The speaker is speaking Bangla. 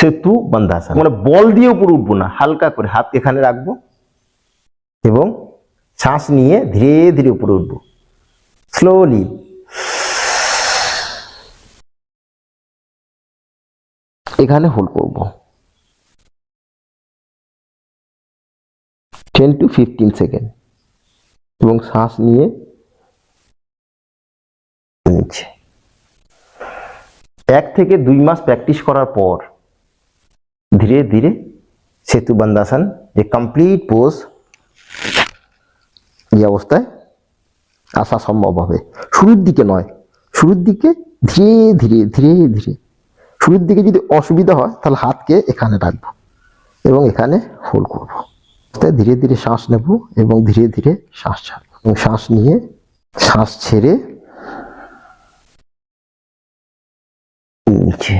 সেতু বন্ধাসন, মানে বল দিয়ে উপরে উঠবো না, হালকা করে হাত এখানে রাখবো এবং শ্বাস নিয়ে ধীরে ধীরে উপরে উঠবো, স্লোলি। এখানে হোল্ড করব 10 to 15 সেকেন্ড এবং শ্বাস নিয়ে নিচ্ছে। 1 থেকে 2 মাস প্র্যাকটিস করার পর ধীরে ধীরে সেতু বন্ধাসন যে কমপ্লিট পোজ এই অবস্থায় আসা সম্ভব হবে। শুরুর দিকে নয়, শুরুর দিকে ধীরে ধীরে ধীরে ধীরে। শুরুর দিকে যদি অসুবিধা হয় তাহলে হাতকে এখানে রাখবো এবং এখানে হোল্ড করবো। ধীরে ধীরে শ্বাস নেব এবং ধীরে ধীরে শ্বাস ছাড়বো এবং শ্বাস নিয়ে শ্বাস ছেড়ে নিচে।